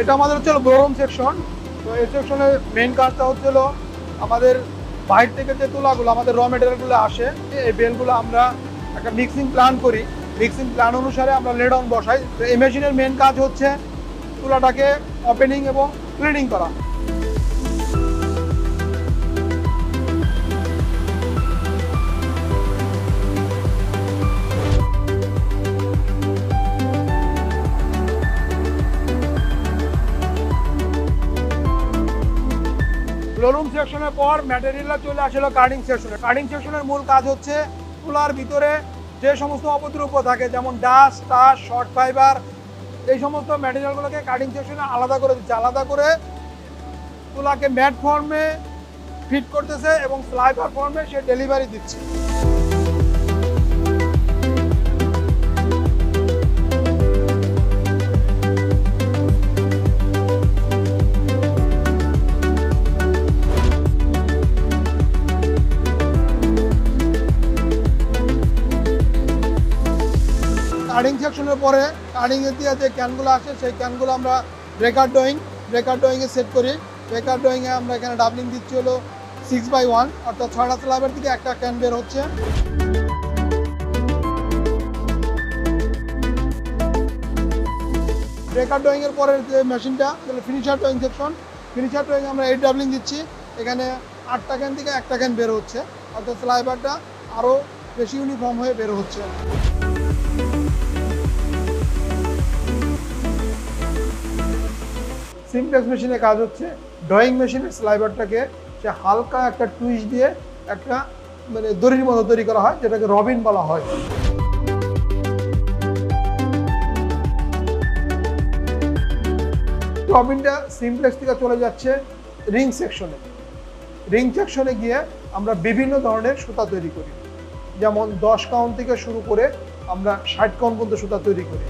এটা আমাদের হচ্ছে ব্লোরুম সেকশন। তো এই সেকশনের মেইন কাজটা হচ্ছিল আমাদের বাইরে থেকে যে তুলাগুলো আমাদের র মেটেরিয়ালগুলো আসে, এই বেলগুলো আমরা একটা মিক্সিং প্ল্যান করি। মিক্সিং প্ল্যান অনুসারে আমরা লেড অন বসাই। তো এই মেশিনের মেইন কাজ হচ্ছে তুলাটাকে ওপেনিং এবং ক্লিনিং করা। ব্লোরুম সেকশনের পর ম্যাটেরিয়ালটা চলে আসলো কাটিং সেকশনে। কাটিং সেকশনের মূল কাজ হচ্ছে তুলার ভিতরে যে সমস্ত অপদ্রব্য থাকে, যেমন ডাস্ট, টাস, শর্ট ফাইবার, এই সমস্ত ম্যাটেরিয়ালগুলোকে কাটিং সেকশনে আলাদা করে দিচ্ছে। আলাদা করে তুলাকে ম্যাট ফর্মে ফিট করতেছে এবং স্লাইবার ফর্মে সে ডেলিভারি দিচ্ছে। কাটিং সেকশনের পরে কাটিং এর দিয়ে যে ক্যানগুলো আসে সেই ক্যানগুলো আমরা ব্রেকার ড্রয়িংয়ে সেট করি। ব্রেকার ড্রয়িংয়ে আমরা এখানে ডাবলিং দিচ্ছি হলো 6/1, অর্থাৎ 6টা স্ল্যাবের থেকে একটা ক্যান বের হচ্ছে। ব্রেকার ড্রয়িংয়ের পরের যে মেশিনটা ফিনিশার ড্রয়িং সেকশন। ফিনিশার ড্রয়িংয়ে আমরা 8 ডাবলিং দিচ্ছি। এখানে 8টা ক্যান থেকে একটা ক্যান বের হচ্ছে, অর্থাৎ স্লাইবারটা আরও বেশি ইউনিফর্ম হয়ে বের হচ্ছে। সিমপ্লেক্স মেশিনের কাজ হচ্ছে ড্রয়িং মেশিনের স্লাইবারটাকে সে হালকা একটা টুইস্ট দিয়ে একটা মানে দড়ির মতো তৈরি করা হয়, যেটাকে রবিন বলা হয়। রবিনটা সিমপ্লেক্স থেকে চলে যাচ্ছে রিং সেকশনে। রিং সেকশনে গিয়ে আমরা বিভিন্ন ধরনের সুতা তৈরি করি, যেমন 10 কাউন্ট থেকে শুরু করে আমরা 60 কাউন্ট পর্যন্ত সুতা তৈরি করি।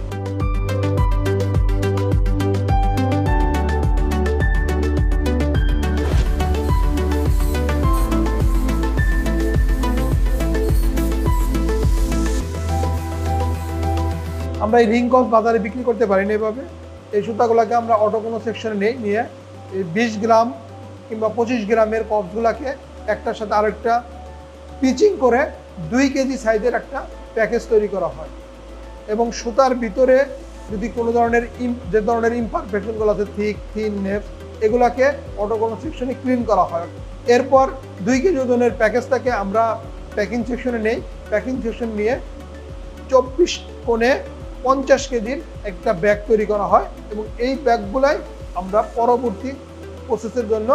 আমরা এই রিং কস বাজারে বিক্রি করতে পারি না এভাবে। এই সুতাগুলোকে আমরা অটো কোনো সেকশনে নিয়ে এই 20 গ্রাম কিংবা 25 গ্রামের কপসগুলোকে একটার সাথে আরেকটা পিচিং করে 2 কেজি সাইজের একটা প্যাকেজ তৈরি করা হয়। এবং সুতার ভিতরে যদি কোনো ধরনের যে ধরনের ইমপারফেকশনগুলো আছে, থিক, থিন, নেপ, এগুলাকে অটো কোনো সেকশনে ক্লিন করা হয়। এরপর 2 কেজি ওজনের প্যাকেজটাকে আমরা প্যাকিং সেকশনে নেই। প্যাকিং সেকশন নিয়ে 24 কোণে 50 কেজির একটা ব্যাগ তৈরি করা হয় এবং এই ব্যাগগুলাই আমরা পরবর্তী প্রসেসের জন্য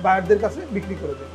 বায়ারদের কাছে বিক্রি করে দিই।